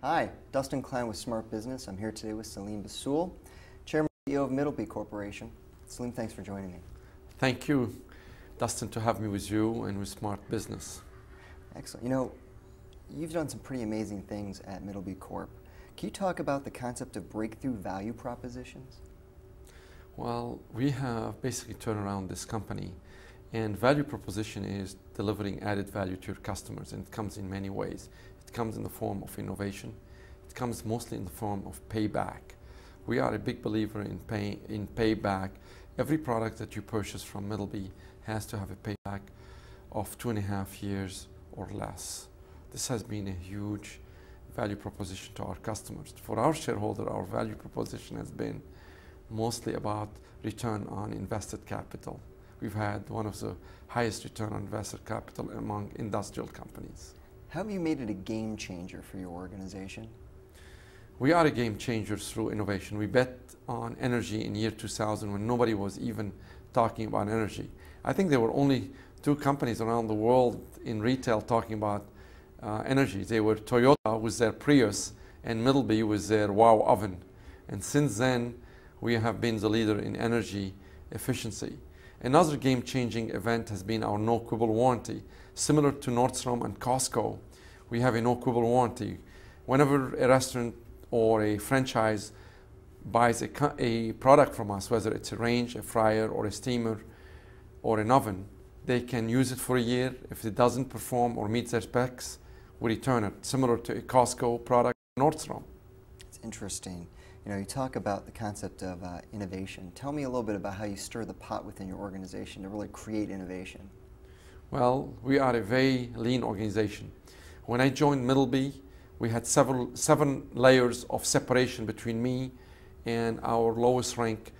Hi, Dustin Klein with Smart Business. I'm here today with Selim Bassoul, Chairman and CEO of Middleby Corporation. Selim, thanks for joining me. Thank you, Dustin, to have me with you and with Smart Business. Excellent. You know, you've done some pretty amazing things at Middleby Corp. Can you talk about the concept of breakthrough value propositions? Well, we have basically turned around this company, and value proposition is delivering added value to your customers, and it comes in many ways. It comes in the form of innovation. It comes mostly in the form of payback. We are a big believer in payback. Every product that you purchase from Middleby has to have a payback of 2.5 years or less. This has been a huge value proposition to our customers. For our shareholder, our value proposition has been mostly about return on invested capital. We've had one of the highest return on invested capital among industrial companies. How have you made it a game changer for your organization? We are a game changer through innovation. We bet on energy in year 2000 when nobody was even talking about energy. I think there were only 2 companies around the world in retail talking about energy. They were Toyota with their Prius and Middleby with their Wow oven. And since then, we have been the leader in energy efficiency. Another game-changing event has been our no-quibble warranty. Similar to Nordstrom and Costco, we have a no-quibble warranty. Whenever a restaurant or a franchise buys a product from us, whether it's a range, a fryer, or a steamer, or an oven, they can use it for a year. If it doesn't perform or meet their specs, we return it, similar to a Costco product or Nordstrom. It's interesting. You know, you talk about the concept of innovation. Tell me a little bit about how you stir the pot within your organization to really create innovation. Well, we are a very lean organization. When I joined Middleby, we had 7 layers of separation between me and our lowest rank,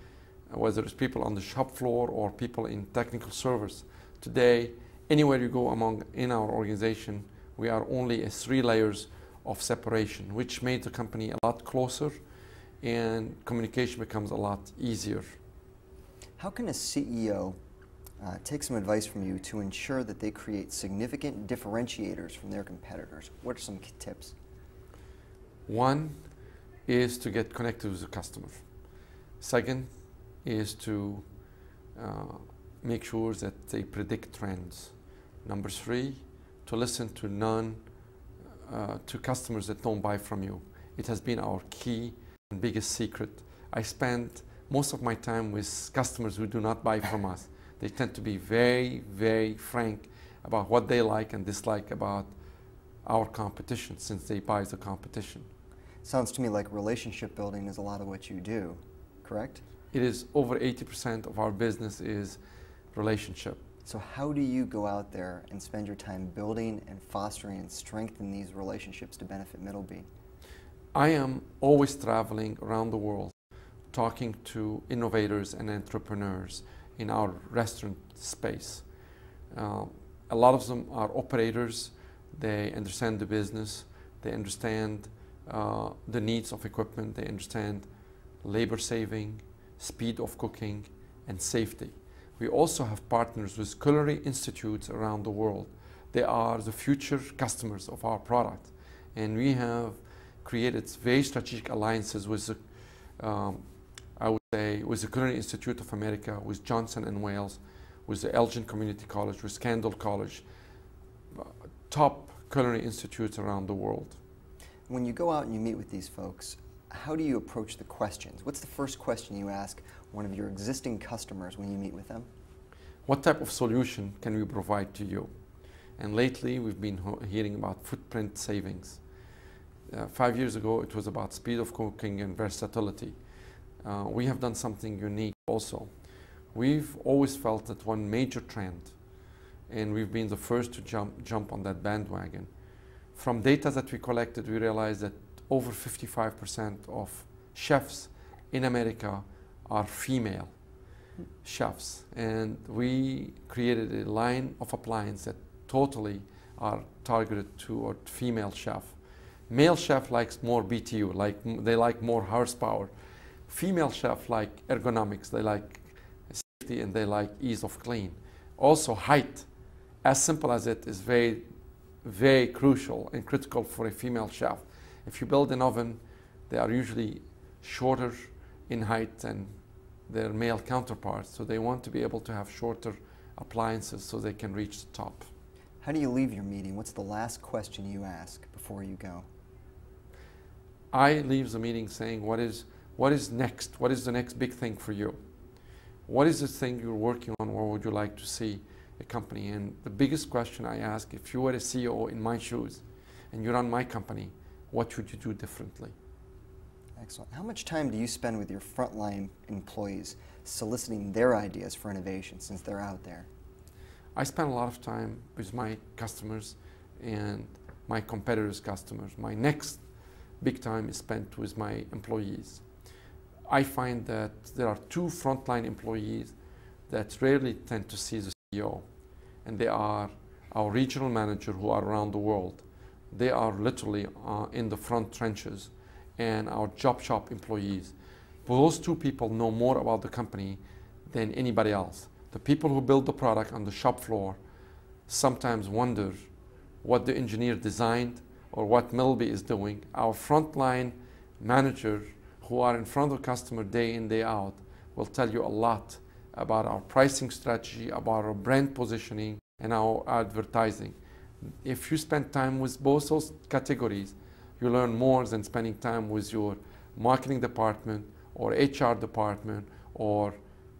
whether it's people on the shop floor or people in technical service. Today, anywhere you go in our organization, we are only 3 layers of separation, which made the company a lot closer and communication becomes a lot easier. How can a CEO take some advice from you to ensure that they create significant differentiators from their competitors? What are some tips? One is to get connected with the customer. Second is to make sure that they predict trends. Number 3, to listen to to customers that don't buy from you. It has been our key and biggest secret. I spend most of my time with customers who do not buy from us. They tend to be very, very frank about what they like and dislike about our competition, since they buy the competition. Sounds to me like relationship building is a lot of what you do, correct? It is over 80% of our business is relationship. So how do you go out there and spend your time building and fostering and strengthening these relationships to benefit Middleby? I am always traveling around the world, talking to innovators and entrepreneurs in our restaurant space. A lot of them are operators. They understand the business. They understand the needs of equipment. They understand labor saving, speed of cooking, and safety. We also have partners with culinary institutes around the world. They are the future customers of our product. And we have created very strategic alliances with the Culinary Institute of America, with Johnson & Wales, with the Elgin Community College, with Kendall College, top culinary institutes around the world. When you go out and you meet with these folks, how do you approach the questions? What's the first question you ask one of your existing customers when you meet with them? What type of solution can we provide to you? And lately we've been hearing about footprint savings. 5 years ago it was about speed of cooking and versatility. We have done something unique also. We've always felt that one major trend, and we've been the first to jump on that bandwagon. From data that we collected, we realized that over 55% of chefs in America are female chefs, and we created a line of appliances that totally are targeted toward female chef. Male chef likes more BTU, they like more horsepower. Female chef like ergonomics, they like safety, and they like ease of clean. Also height, as simple as it is, very, very crucial and critical for a female chef. If you build an oven, they are usually shorter in height than their male counterparts, so they want to be able to have shorter appliances so they can reach the top. How do you leave your meeting? What's the last question you ask before you go? I leave the meeting saying, what is next? What is the next big thing for you? What is the thing you're working on? Where would you like to see a company? And the biggest question I ask, if you were a CEO in my shoes and you run my company, what would you do differently? Excellent. How much time do you spend with your frontline employees soliciting their ideas for innovation since they're out there? I spend a lot of time with my customers and my competitors' customers. My next big time is spent with my employees. I find that there are two frontline employees that rarely tend to see the CEO, and they are our regional manager who are around the world. They are literally in the front trenches, and our job shop employees. But those two people know more about the company than anybody else. The people who build the product on the shop floor sometimes wonder what the engineer designed or what Middleby is doing. Our frontline manager who are in front of the customer day in, day out will tell you a lot about our pricing strategy, about our brand positioning, and our advertising. If you spend time with both those categories, you learn more than spending time with your marketing department or HR department or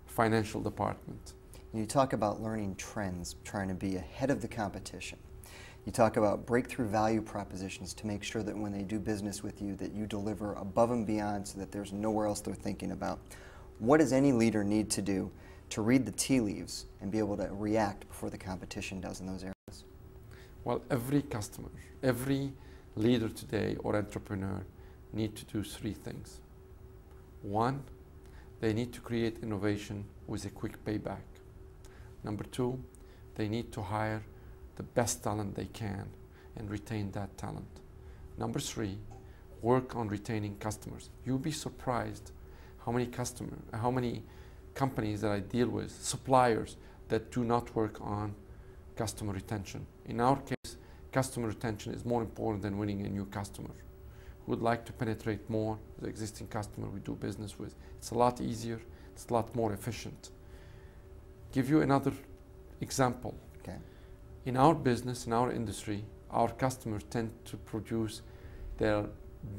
financial department. You talk about learning trends, trying to be ahead of the competition. You talk about breakthrough value propositions to make sure that when they do business with you that you deliver above and beyond so that there's nowhere else they're thinking about. What does any leader need to do to read the tea leaves and be able to react before the competition does in those areas? Well, every customer, every leader today or entrepreneur need to do three things. One, they need to create innovation with a quick payback. Number two, they need to hire the best talent they can and retain that talent. Number three, work on retaining customers. You'll be surprised how many companies that I deal with, suppliers that do not work on customer retention. In our case, customer retention is more important than winning a new customer. We would like to penetrate more the existing customer we do business with. It's a lot easier, it's a lot more efficient. Give you another example. Okay. In our business, in our industry, our customers tend to produce their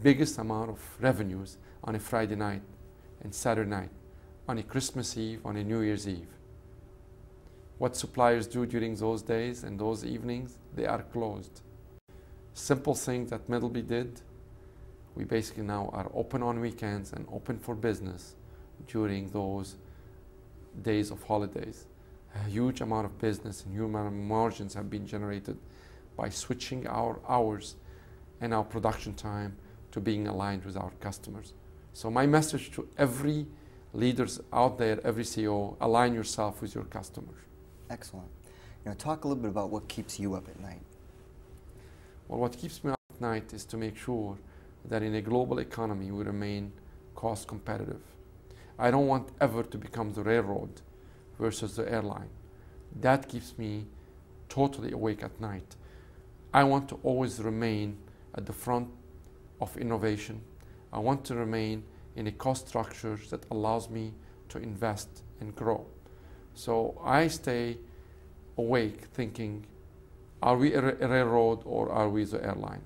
biggest amount of revenues on a Friday night and Saturday night, on a Christmas Eve, on a New Year's Eve. What suppliers do during those days and those evenings, they are closed. Simple thing that Middleby did, we basically now are open on weekends and open for business during those days of holidays. A huge amount of business and huge amount of margins have been generated by switching our hours and our production time to being aligned with our customers. So my message to every leaders out there, every CEO, align yourself with your customers. Excellent. Talk a little bit about what keeps you up at night. Well, what keeps me up at night is to make sure that in a global economy we remain cost competitive. I don't want ever to become the railroad versus the airline. That keeps me totally awake at night. I want to always remain at the front of innovation. I want to remain in a cost structure that allows me to invest and grow. So I stay awake thinking, are we a railroad or are we the airline?